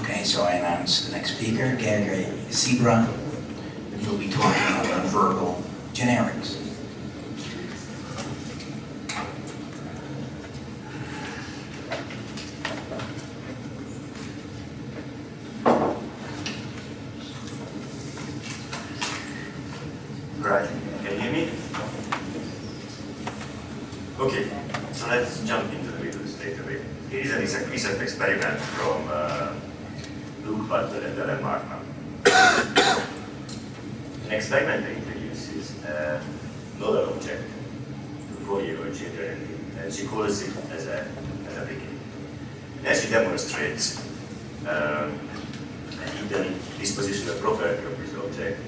Okay, so I announce the next speaker, Gergely Cisbra. He'll be talking about verbal generics. Right, can you hear me? Okay, so let's jump into the video straight away. Here is a recent experiment from Luke Butler and Ellen Markman. An experiment that introduces a nodal object to 4-year-old children, and she calls it as a beginning. Then she demonstrates a hidden dispositional property of this object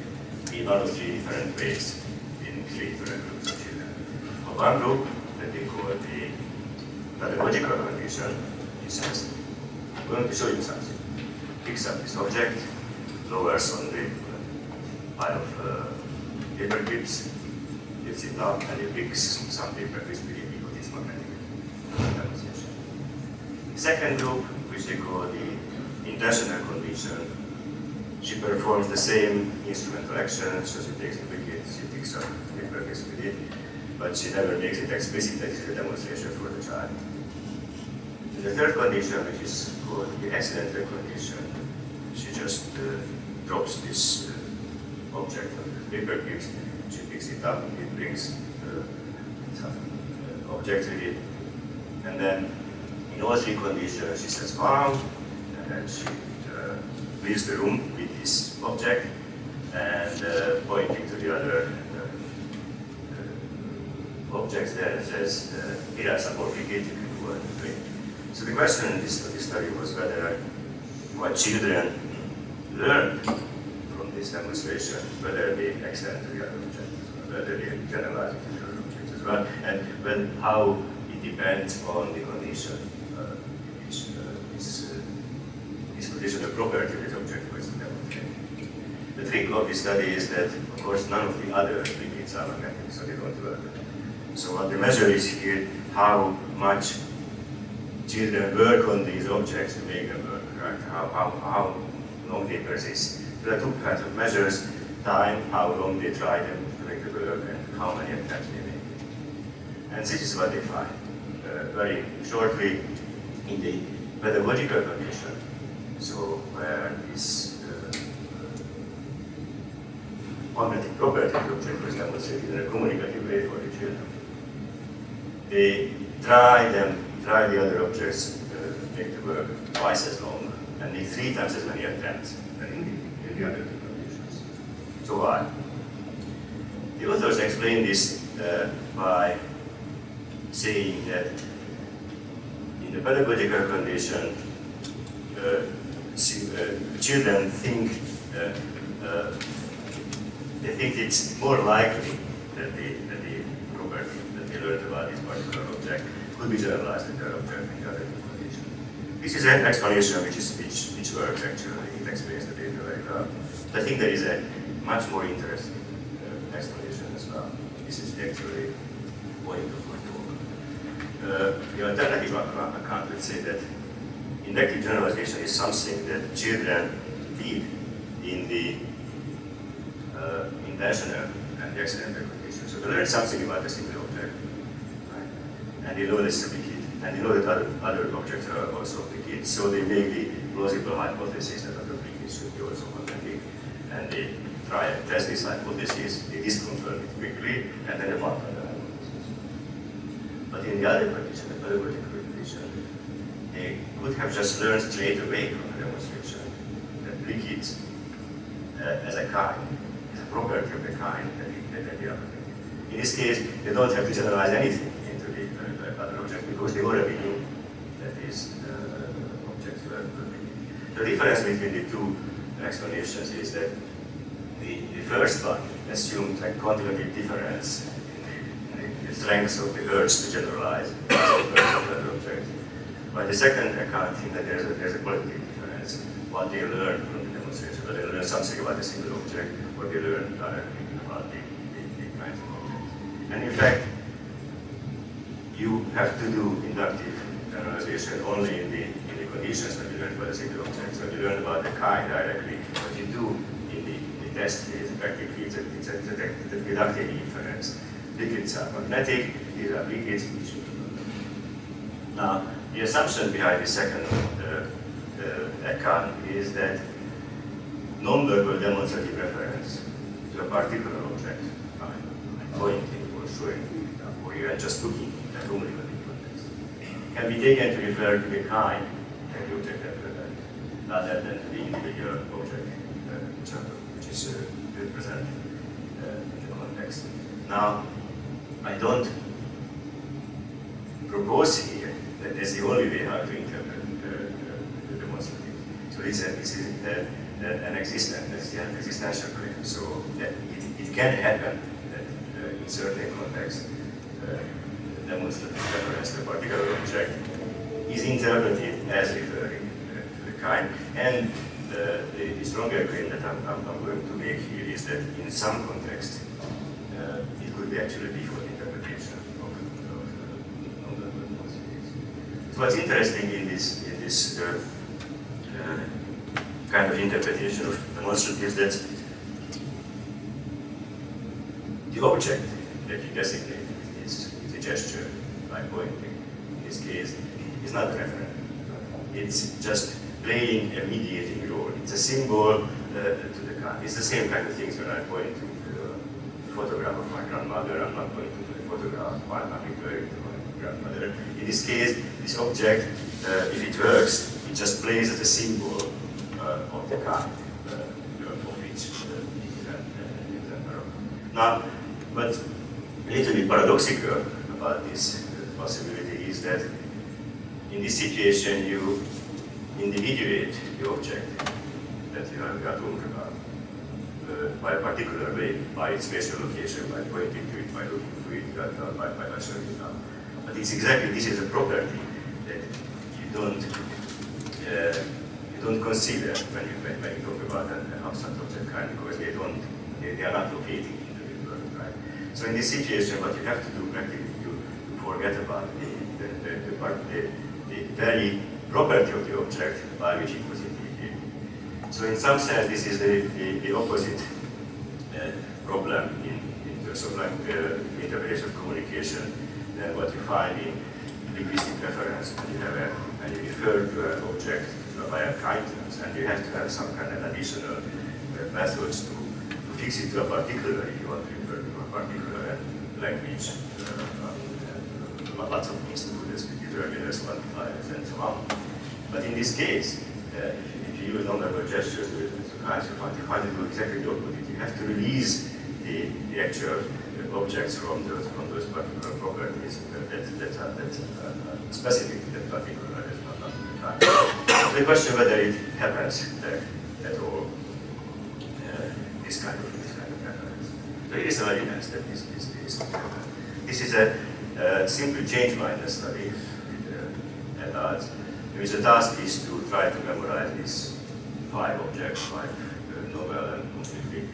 in one of 3 different ways in 3 different groups of children. For one group that they call the pedagogical condition, he says, I'm going to show you something. Picks up this object, lowers on the pile of paper clips, lifts it up, and it picks some paper clips within the its magnetic demonstration. The second group, which they call the intentional condition, she performs the same instrumental action, so she takes the wicket, she picks up paper clips with it, but she never makes it explicit that it's a demonstration for the child. In the third condition, which is called the accidental condition, she just drops this object on the paper clips, she picks it up, it brings some object with it, and then in all 3 conditions she says wow, and then she leaves the room with this object and pointing to the other objects there and says, here are some more wickets, you can go and play. So the question in this study was whether what children learned from this demonstration, whether they extend to the other objects, whether they generalize it to the other objects as well, and how it depends on the condition in which this conditional property of this object was demonstrated. The trick of this study is that, of course, none of the other wickets are magnetic, so they don't work. So what the measure is here, how much children work on these objects to make them work, right? How long they persist. There are 2 kinds of measures: time, how long they try them to make them work, and how many attempts they make. And this is what they find. Very shortly, in the pedagogical condition, so where this magnetic property of the object was demonstrated in a communicative way for the children, they try the other objects to make the work twice as long and make 3 times as many attempts than in the other 2 conditions. So why? The authors explain this by saying that in the pedagogical condition, children think they think it's more likely that the property that they learned about this particular object could be generalized in their object in the other 2 conditions. This is an explanation which works actually. It explains the data very well. But I think there is a much more interesting explanation as well. This is actually the point of my talk. The alternative account would say that inductive generalization is something that children did in the intentional and the accidental conditions. So they learn something about a single object, right? And they know this is a wicket, and they know that other objects are also wickets. So they make the plausible hypothesis that other wickets should be also magnetic, and they try and test this hypothesis. They disconfirm it quickly, and then they abandon the hypothesis. But in the other condition, the pedagogical condition, they could have just learned straight away from the demonstration that wickets as a kind, as a property of the kind that they are magnetic. In this case, they don't have to generalize anything into the other object because they already knew that these objects were magnetic. The difference between the 2 explanations is that the first one assumed a quantitative difference in the strength of the urge to generalize other objects. But the second account thinks that there's a qualitative difference. What they learn from the demonstration, whether they learn something about a single object or they learn directly about the kinds of objects. And in fact, you have to do inductive generalization only in the conditions when you learn about the single objects. When you learn about the kind directly, what you do in the test phase, practically it's a deductive inference. Liquids are magnetic, these are liquids. Now, the assumption behind the second account is that non-verbal demonstrative reference to a particular object, pointing or showing, or even just looking at cumulative context, can be taken to refer to the kind that the object represents, rather than to the individual object which is represented in the context. Now, I don't propose here that that's the only way how to interpret the demonstrative. So this is an existential claim. So that it can happen that in certain contexts, demonstrative reference to a particular object is interpreted as referring to the kind. And the stronger claim that I'm going to make here is that in some contexts, it could be actually default interpretation of the demonstratives. So what's interesting in this kind of interpretation of demonstratives, that the object that you designate is a gesture by pointing. In this case, is not a referent. It's just playing a mediating role. It's a symbol to the kind. It's the same kind of things when I point to the photograph of my grandmother. I'm not pointing to the photograph while I'm referring to my grandmother. In this case, this object, if it works, it just plays as a symbol of the kind of which it is an error. Now, but a little bit paradoxical about this possibility is that in this situation you individuate the object that you are talking about by a particular way, by its spatial location, by pointing to it, by looking to it, by showing it out. But it's exactly, this is a property that you don't consider when you talk about an abstract object kind, because they are not located in the world, right? So in this situation, what you have to do practically, you forget about the very property of the object by which it was indicated. So in some sense, this is the opposite problem in terms of like interpretation of communication than what you find in linguistic reference when you refer to an object by a kind terms, and you have to have some kind of additional methods to fix it to a particular, if you want to refer to a particular language. Lots of things to do this with determiners, quantifiers, and so on. But in this case, if you use non-verbal gestures with kinds, you find to do exactly the opposite. You have to release the actual objects from those particular properties that are specific to that particular kind. So the question whether it happens at all, this kind of reference. So it is an evidence that this happens. This is a simple change-minded study with adults. The task is to try to memorize these 5 objects, 5 novel and completely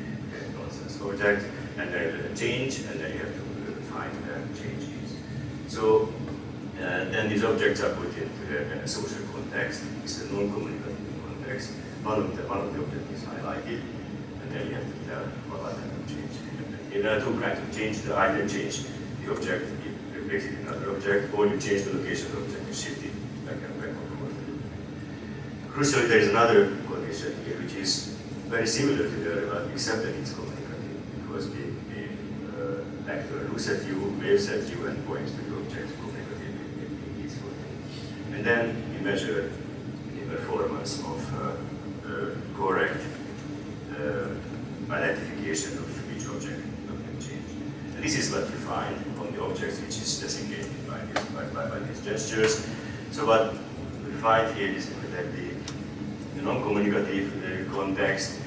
nonsense objects, and then a change, and then you have to find where the change is. So then these objects are put into a social context. It's a non-communicative context. One of the objects is highlighted, and then you have to tell what kind of change. There are 2 kinds of change. The either change the object, you replace it in another object, or you change the location of the object, you shift it back and forth. Crucially, there is another condition here, which is very similar to the other one, except that it's communicative, because the actor looks at you, waves at you, and points to the object communicatively in his body. And then you measure the performance of correct identification of each object change. And this is what you find on the objects which is designated by these gestures. So what we find here is that the non-communicative context,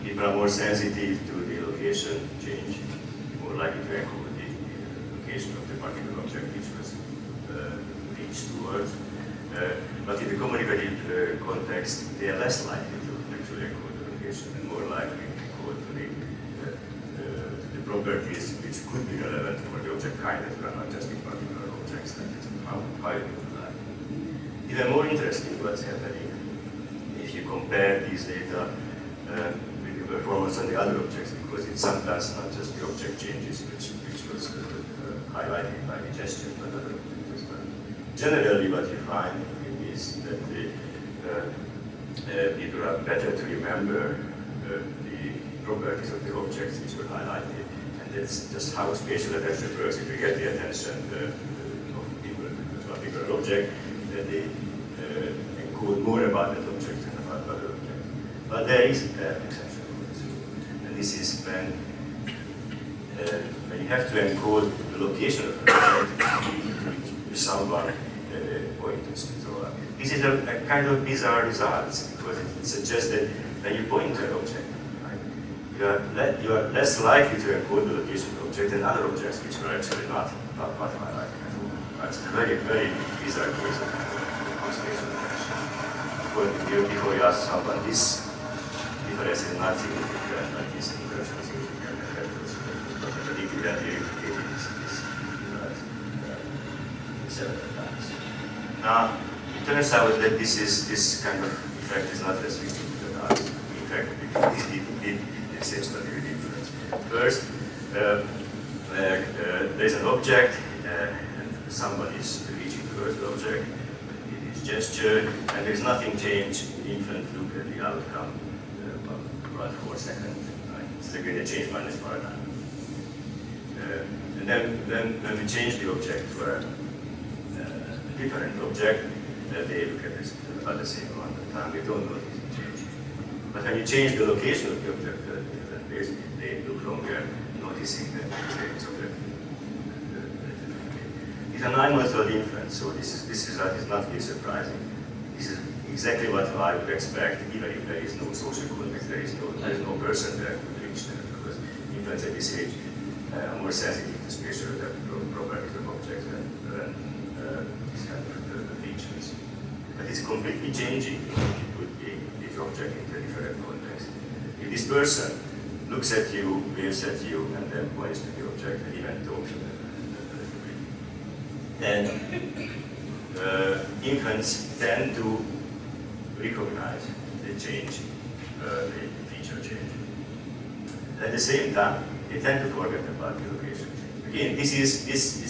people are more sensitive to the location change, more likely to echo the location of the particular object which was reached towards. But in the communicative context, they are less likely to actually echo the location and more likely to echo to the properties which could be relevant for the object kind that are not just in particular objects, that is how you even more interesting what's happening if you compare these data with the performance on the other objects, because it's sometimes not just the object changes which was highlighted by the gesture, but other objects as well. Generally, what you find is that people are better to remember the properties of the objects which were highlighted, and that's just how spatial attention works. If you get the attention of people to a particular object, then they encode more about that object than about other objects. But there is an exception to this rule, and this is when you have to encode the location of an object with someone pointers to throw up. This is a kind of bizarre result, because it suggests that when you point to an object, right, you are less likely to encode the location of the object than other objects which were actually not highlighted at all. That's a very, very bizarre case of constellation attention. Before you ask someone, this difference is not significant, but this inversion is significant, and that was predicted that we replicated this several times. Now, it turns out that this kind of effect is not restricted to the data. In fact, it did the same study with inference. First, there is an object, and someone is reaching towards the object. It is gestured, and there is nothing changed. The inference look at the outcome about 4 seconds. Right? So they're going to change minus bar time. And then when we change the object for a different object, they look at this about the same amount of time. They don't notice the change. But when you change the location of the object, they look longer, noticing the change of the. It's a 9-method inference, so this result is not really surprising. This is exactly what I would expect, even if there is no social context, there is no person there who would reach there, because inference at this age are more sensitive to spatial properties of objects than this kind of features. But it's completely changing if you put this object into a different context. If this person looks at you, waves at you, and then points to the object, and even talks to them, then infants tend to recognize the change, the feature change. At the same time, they tend to forget about the location change. Again, this is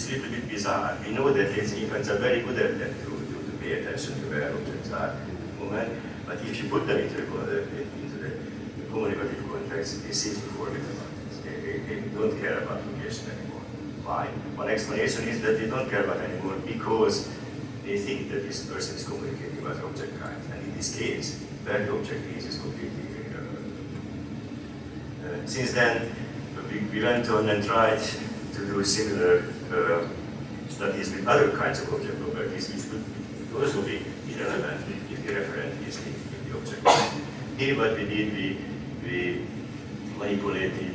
a little bit bizarre. We know that infants are very good at that, to pay attention to where objects are at the moment, but if you put them into the communicative context, they seem to forget about this. They don't care about location anymore. Why? One explanation is that they don't care about it anymore because they think that this person is communicating about object kind. And in this case, where the object is completely irrelevant. Since then, we went on and tried to do similar studies with other kinds of object properties, which could also be irrelevant if the referent is in the object. Here what we did, we manipulated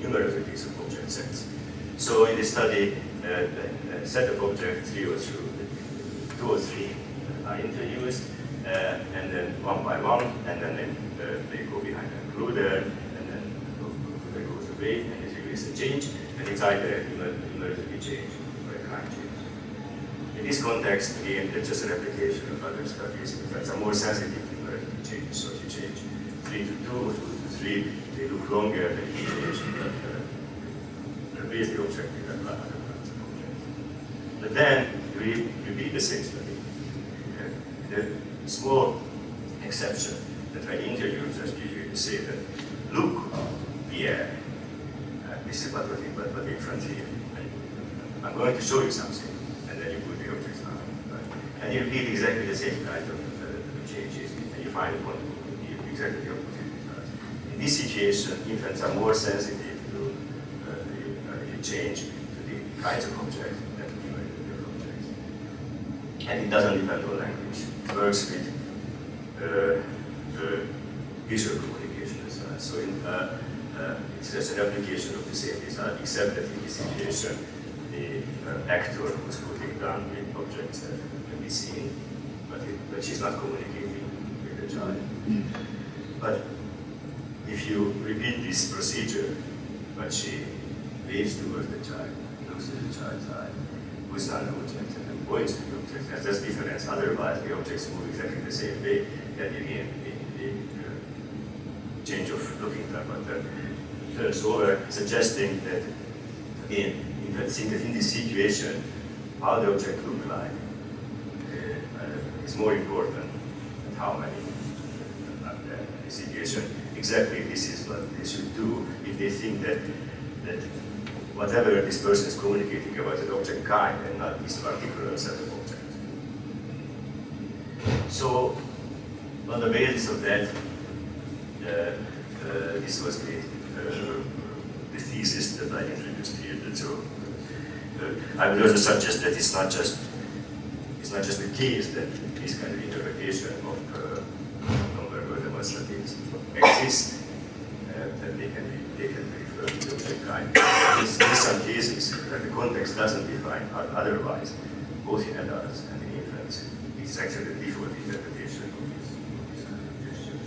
numerosities of object sets. So in the study, a set of objects, 2 or 3 are introduced, and then one by one, and then they go behind an includer, and then the includer goes away, and there is a change, and it's either a numerosity change or a kind change. In this context, again, it's just a replication of other studies. In fact, are more sensitive to numerosity change. So if you change 3 to 2 or 2 to 3, they look longer than if you change replace the object with another kinds of object. But then we repeat the same study. The small exception that I introduced just usually say that, look, Pierre, this is what the inference here. I'm going to show you something, and then you put the objects down. Right? And you repeat exactly the same kind of changes, and you find exactly the opposite results. In this situation, infants are more sensitive to the change to the kinds of objects than to the objects. And it doesn't depend on language. It works with visual communication as well. So it's just an application of the same result, except that in this situation, the actor who's putting down with objects that can be seen, but she's not communicating with the child. But if you repeat this procedure, but she waves towards the child, looks at the child's eye, who's not an object and then points to the object. And that's difference. Otherwise, the objects move exactly the same way. Then again, the change of looking pattern turns over, suggesting that again, I think that in this situation, how the object look like is more important than how many the situation. Exactly, this is what they should do if they think that whatever this person is communicating about an object kind and not this particular set of objects. So, on the basis of that, this was the thesis that I introduced here. So, I would also suggest that it's not just the case that this kind of interpretation of non-verbal demonstratives exists, that they can be referred to the object kind. In some cases where the context doesn't define otherwise, both in adults and in infants, it's actually the default interpretation of these gestures.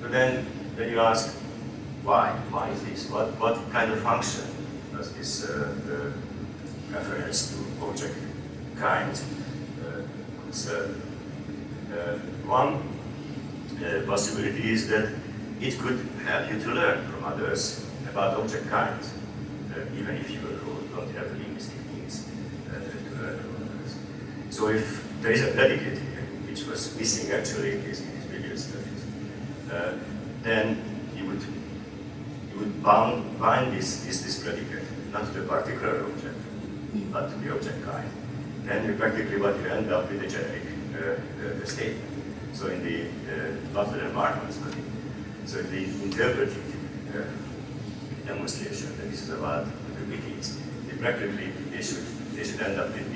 So then you ask, why? Why is this? What kind of function does this reference to object kind concern? One possibility is that it could help you to learn from others about object kinds, even if you don't have the linguistic means to learn from others. So if there is a predicate here, which was missing actually in these previous studies, then you would bind this predicate not to the particular object, but to the object kind. Then practically what you end up with a generic statement. So in the Butler and Markman study, so in the interpretive demonstration that this is about the wikis, practically they should end up with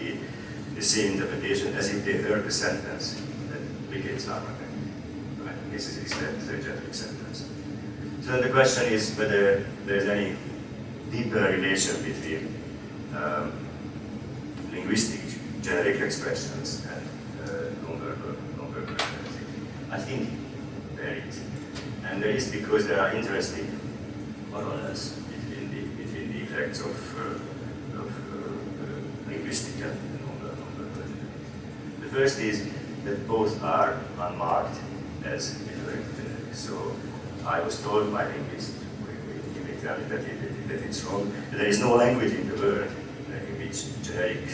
the same interpretation as if they heard the sentence that wikis are protected. Right? This is the generic sentence. So then the question is whether there is any deeper relation between linguistic generic expressions and non-verbal expressions. I think there is. And there is because there are interesting parallels between the effects of linguistic and non-verbal. The first is that both are unmarked as different generics. So I was told by linguists that it's wrong. There is no language in the world in which generic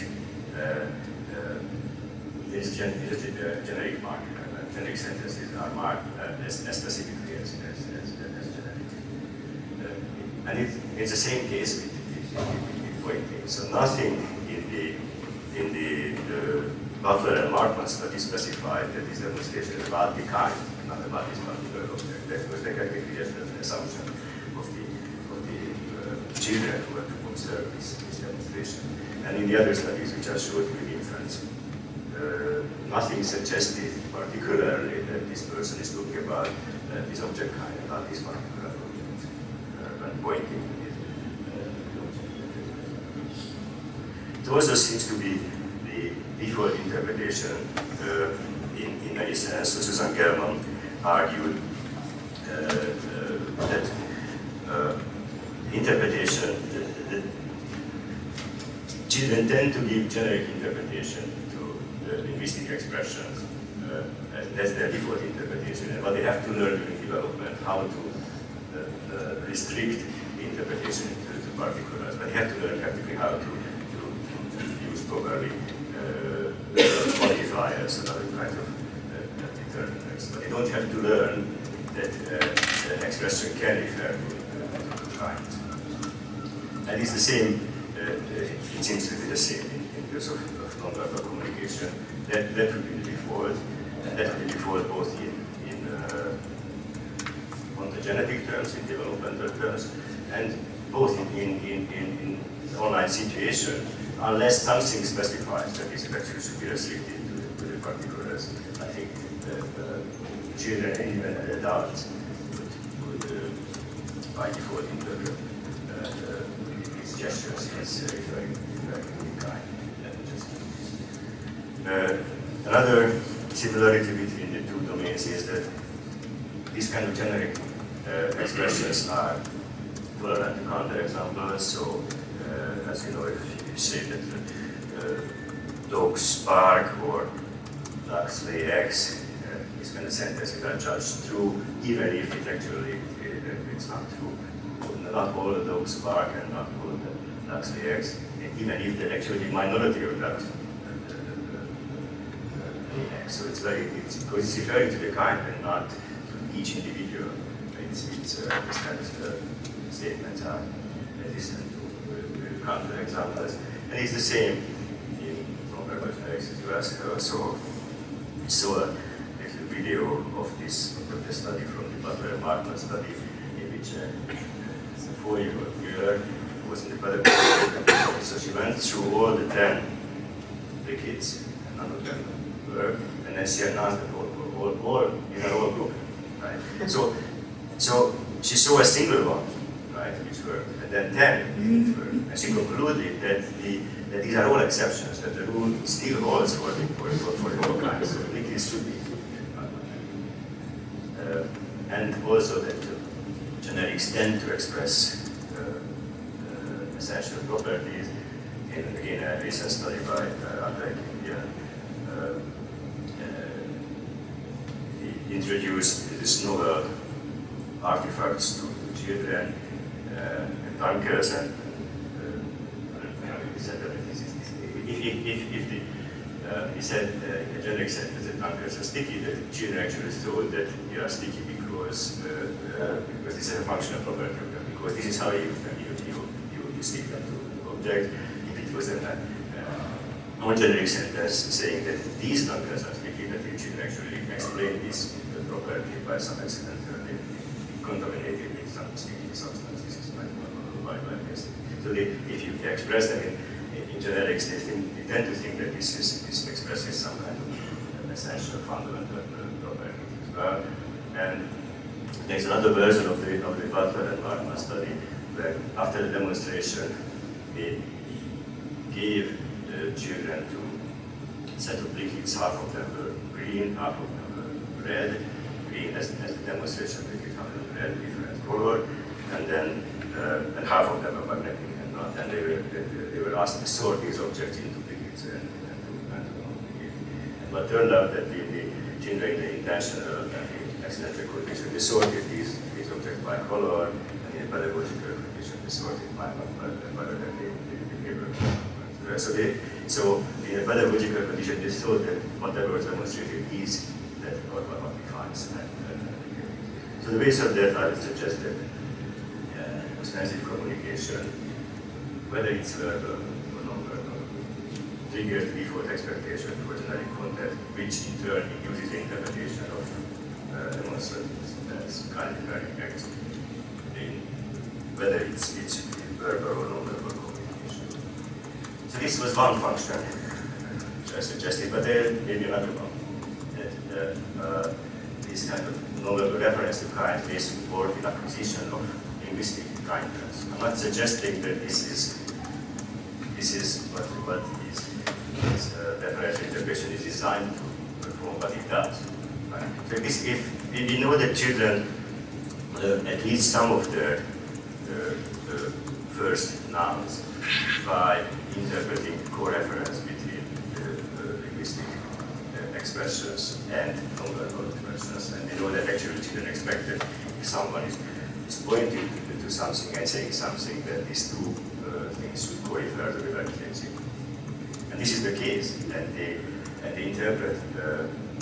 generic mark. Generic sentences are marked as specifically as generic. And it's the same case with pointing. So nothing in the Butler and Markman study specified that this demonstration is about the kind, not about this particular object. That was technically just an assumption of the children who were to observe this demonstration. And in the other studies which I showed with inference, nothing suggested particularly that this person is talking about this object kind, not this particular object, when pointing to this object. It also seems to be the default interpretation in many sense. So Susan Gelman argued that interpretation, that children tend to give generic interpretation linguistic expressions. That's their default interpretation. And what they have to learn during development, how to restrict the interpretation to particulars. But they have to learn practically how to use properly qualifiers and other kinds of determinants. But they don't have to learn that an expression can refer to kind. And it's the same, it seems to be the same in terms of non-verbal communication. That would be the default, and that would be default both in ontogenetic terms, in developmental terms, and both in online situation, unless something specifies that this actually should be restricted to the particulars. I think children and even adults would by default interpret these gestures as referring to kind. Another similarity between the two domains is that these kind of generic expressions are tolerant to counterexamples. So, as you know, if you say that dogs bark or ducks lay eggs is when the sentences are judged true, even if it actually it's not true. Not all the dogs bark and not all the ducks lay eggs, even if the actually minority of ducks lay eggs. So it's because it's referring to the kind and not to each individual. These kind of statements are resistant to counter examples. And it's the same in non-verbal generics as well. So we saw a video of the study from the Butler and Markman study, in which a 4-year-old girl was in the pedagogy. So she went through all the 10 the kids, and none of them were, and then she announced that all in a whole group, right? So she saw a single one, right, which worked, and then 10 didn't work, and she concluded that these are all exceptions, that the rule still holds for the whole kind. So I think this should be. And also that generics tend to express essential properties. Again, a recent study by Pierre introduced this novel artifacts to children and dunkers, and he said that he said in a generic sentence that dunkers are sticky, that children actually thought that they are sticky because this is a functional property of them, because this is how you stick them to the object. If it was a non-generic sentence saying that these dunkers are sticky, that the children actually explain this property by some accident, they contaminated with some sticky substances by this. So if you express them in generics, they tend to think that this expresses some kind of essential fundamental property as well. And there's another version of the Butler and Markman study where after the demonstration they gave the children to a set of liquids, half of them were green, half of them were red. Green as the demonstration liquid, half of them red, different color, and then and half of them were magnetic and not. And they were asked to sort these objects into liquids and to non-liquid. But turned out that the children in the intentional and the accidental condition, they sorted these objects by color, and in a pedagogical condition, they sorted by whether they were. So in a pedagogical condition, they thought that whatever was demonstrated is that what defines. So the basis of that, I would suggest that extensive communication, whether it's verbal or non-verbal, triggers the default expectation for generic content, which in turn induces the interpretation of demonstratives as kind of acts in whether it's verbal or non-verbal communication. So this was one function which I suggested, but there may be another one. That this kind of non-verbal reference to kind may support the acquisition of linguistic kindness. I'm not suggesting that this is what this referential integration is designed to perform, but it does. Right? So if we know that children learn at least some of the first nouns by interpreting co-reference between the linguistic expressions and non-verbal expressions, and we know that actually children expect that if someone is pointing to something and saying something, that these two things should co-refer to the very same thing. And this is the case, and they interpret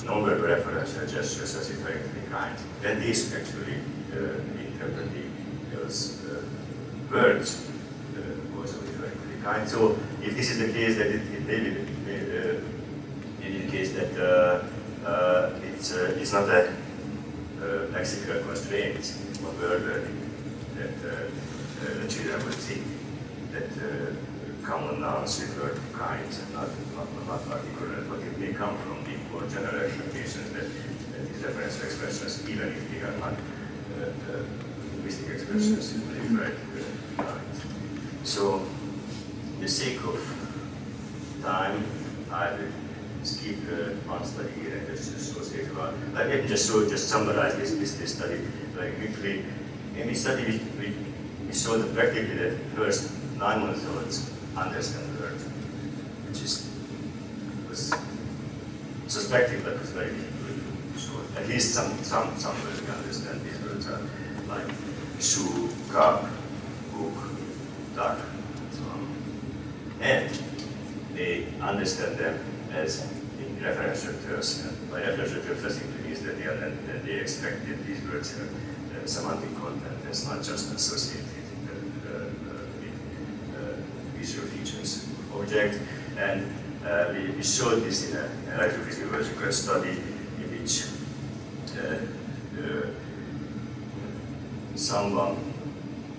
non-verbal referential gestures as referring to the kind. Then these actually interpret those words also referring to the kind. So if this is the case, that it may be the case that it's not a lexical constraint or word learning that the children will think that common nouns refer to kinds and not particular, but it may come from the more general expectations that these referential expressions, even if they are not linguistic expressions, refer to kinds. So, for the sake of time, I will skip one study here and just associate about. Let me just summarize this study very quickly. In this study, we saw that practically the first 9 months olds understand words, which is perspective, that was very difficult to show. At least some way we understand these words are like shoe, cup, book, duck, and so on. And they understand them as in referential terms. And by referential terms, that simply means that they expect that these words have semantic content that's not just associated with visual features of object. And we showed this in an electrophysiological study in which someone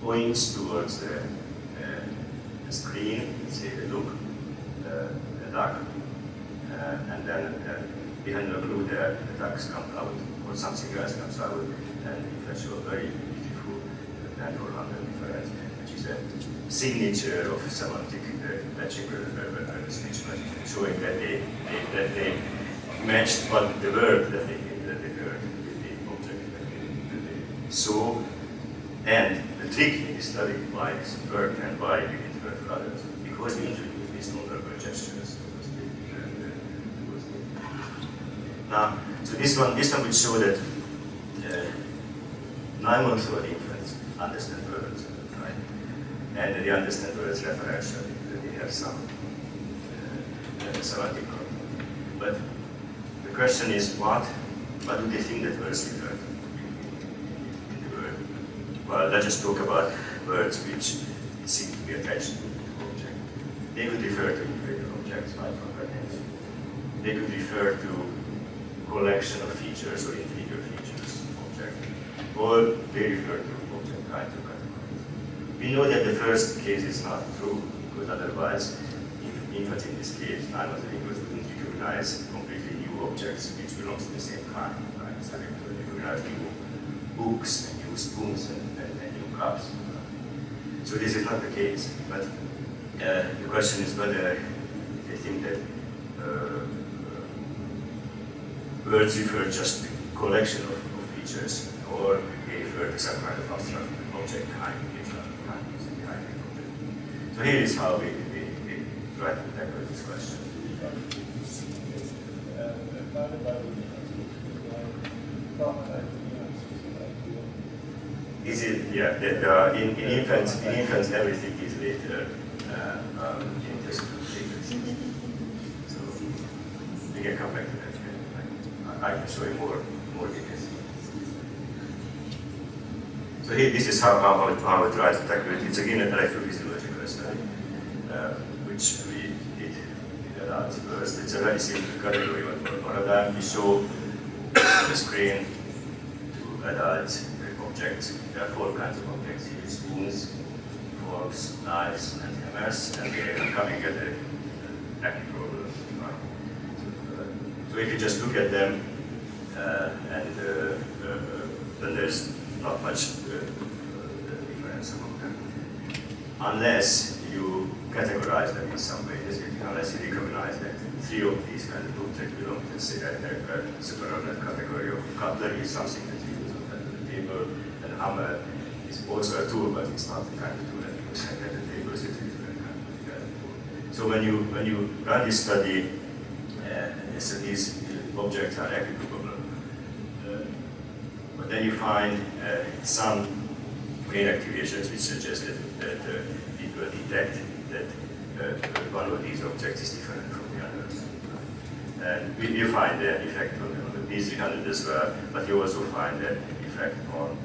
points towards the screen, say look, the duck, and then behind the blue the ducks come out, or something else comes out, and it shows a very beautiful 400 difference, which is a signature of semantic logical speech, showing that they matched what the word that they heard with the object that they saw. And the trick in this study why it worked and why we didn't work for others, because we introduced these non-verbal gestures. Now, so this one would show that 9-month-old infants understand words, right? And they understand words referentially, that they have some semantic content. But the question is, what do they think that words refer to in the word? Well, let's just talk about words which seem to be attached to the object. They could refer to individual objects like proper names. They could refer to collection of features or individual features of object, or they refer to object kinds or categories. We know that the first case is not true, because otherwise, infants in this case, linguists wouldn't recognize completely new objects which belong to the same kind, right? So they could recognize new books and new spoons and new cups. So this is not the case, but the question is whether they think that words refer just to collection of features, or they refer to some kind of abstract object kind, which are behind the object. So here is how we try to tackle this question. Is it, yeah, in infants everything is later in this so we can come back to that. I can show you more details. So here, this is how we try to tackle it. It's again an electrophysiological study, which we did with adults first. It's a very simple category paradigm. We show the screen to adults objects. There are 4 kinds of objects here: spoons, forks, knives, and hammers, and they are coming at the active problem. So if you just look at them, then there's not much difference among them, unless you categorize them in some way. Unless you recognize that 3 of these kind of objects belong to, say, a superordinate category of cutlery, is something that you use on the table, and hammer is also a tool, but it's not the kind of tool that you use at the table. So it's a different kind of tool. So when you run this study, so these objects are equitable. But then you find some brain activations which suggest that people detect that one of these objects is different from the others. And you find the effect on the B300 as well, but you also find the effect on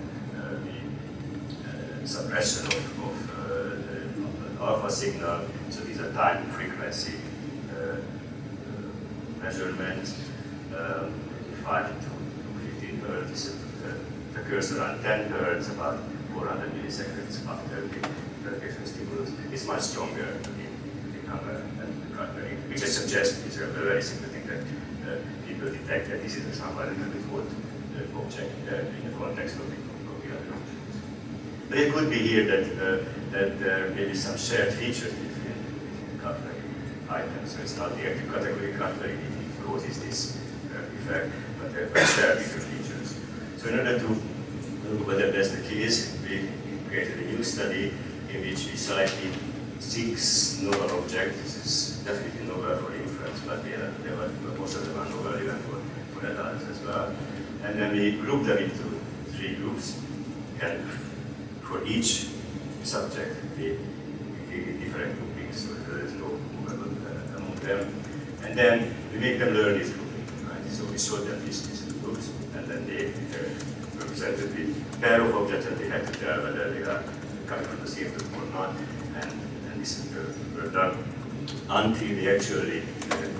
the suppression of the alpha signal. So these are time frequency measurements. 5 to 15 hertz. The cursor on 10 hertz, about 400 milliseconds after the gratification stimulus, is much stronger in hammer and cutlery, which I suggest is a very simple thing that people detect that this is a somewhat difficult object in the context of the other objects. But it could be here that there may be some shared features between cutlery items. So it's not the active category cutlery that causes this effect, but there are shared features. So in order to look whether that's the case, we created a new study in which we selected 6 novel objects. This is definitely novel for infants. infants, but they were most of them are novel even for adults as well. And then we grouped them into 3 groups, and for each subject we did different groupings, so there is no movement among them. And then we make them learn this grouping, right? So we showed them these groups, and then they were presented with a pair of objects, and they had to tell whether they are coming from the same group or not. And this were done until they actually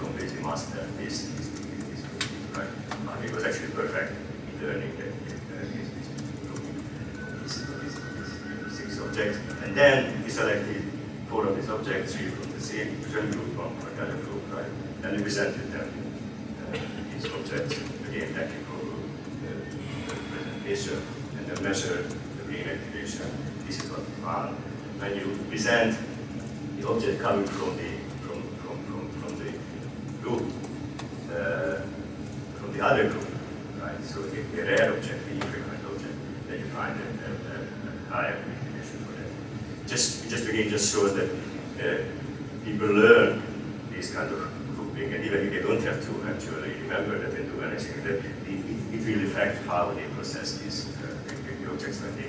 completely mastered this grouping, right? It was actually perfect in learning these 6 objects. And then we selected 4 of these objects, 3 from the same group, 1 from another group, right? And we presented them these objects, again, technical presentation, and then measured the brain activation. This is what we found. When you present the object coming from the group, from the other group, right? So the rare object, the infrequent object, then you find a higher activation for that. Just again, just shows that people learn this kind of grouping, and even if they don't have to actually remember that and do anything, that it will affect how they process these the objects when they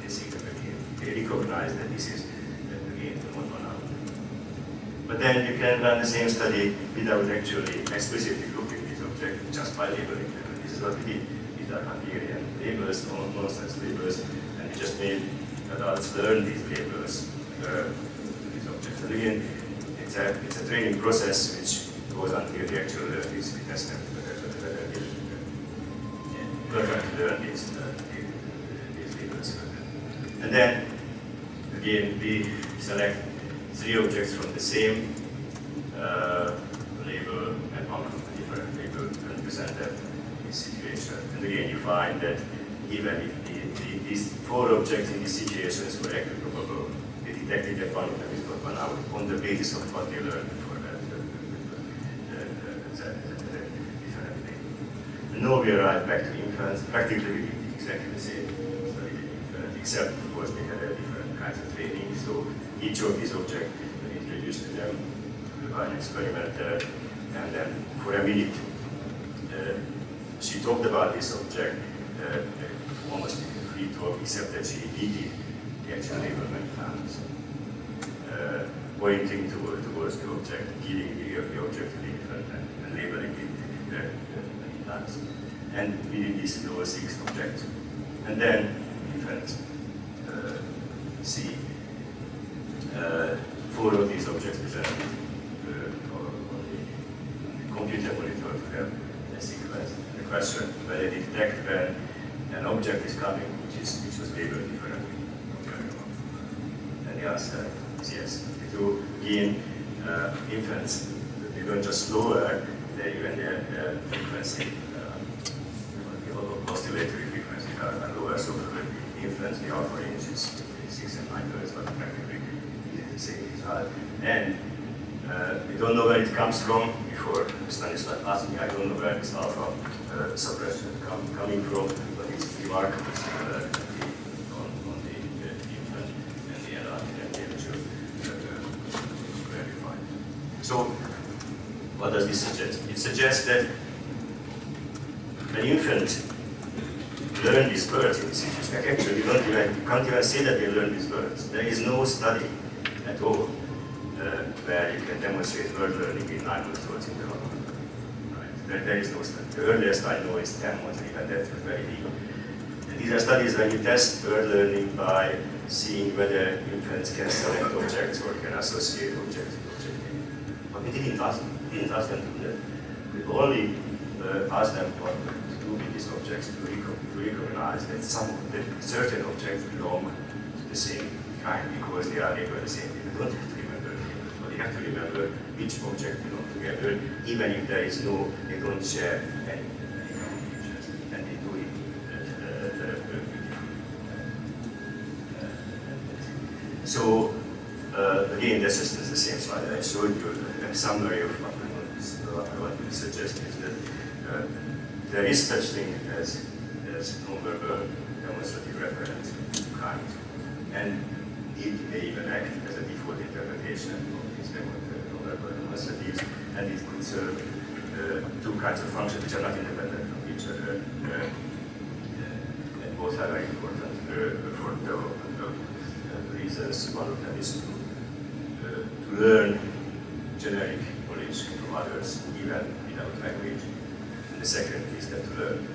see them again. They recognize that this is again the one out. But then you can run the same study without actually explicitly grouping these objects, just by labeling them. And this is what we did. These are Hungarian labels, nonsense labels, and we just made adults learn these labels, these objects. And again, it's a training process which goes until the actual learners. We test them whether they perfectly learn these labels. And then, again, we select 3 objects from the same label and 1 from a different label and present them in this situation. And again, you find that even if these 4 objects in these situations were equiprobable, they detected that one of them is not one out on the basis of what they learned before that. Different thing. And now we arrived back to inference. Practically, we did exactly the same study in inference, except, of course, we had different kinds of training. So each of these objects we introduced to them by an experimenter, and then for a minute she talked about this object almost in free talk, except that she repeated the actual label many times, pointing towards the object, giving the object to the infant and labeling it many times. And we did this in over 6 objects. And then infants see 4 of these objects presented on the computer monitor to them in a sequence. And the question whether they detect when an object is coming, which was labeled differently. And the answer is yes. If you gain infants, they don't just lower even their frequency, the oscillatory frequency are lower. So for the infants, the alpha range is 6 and 9 hertz, but practically the same result. And we don't know where it comes from. Before Stanislav asked me, I don't know where this alpha suppression coming from, but it's remarkably similar on the infant and the adult and the immature verified. So, what does this suggest? It suggests that an infant learn these words in this situation. Actually, you can't even say that they learn these words. There is no study at all where you can demonstrate word learning in 9 words in the world. Right? There is no study. The earliest I know is 10 months, even that was very deep. And these are studies when you test word learning by seeing whether infants can select objects or can associate objects with objects. But we didn't ask them to do that. We only asked them what to do with these objects to recognize that certain objects belong to the same kind because they are labeled the same. You don't have to remember the labels, but you have to remember which object belong together, even if there is no, they don't share any common features, and they do it beautifully. So again, this is the same slide I showed you. A summary of what I want to suggest is that there is such thing as nonverbal demonstrative reference kind, and it may even act as a default interpretation of these nonverbal demonstratives. and it could serve two kinds of functions which are not independent of each other, and both are very important for developmental reasons. One of them is to learn generic knowledge from others, even without language. And the second is that to learn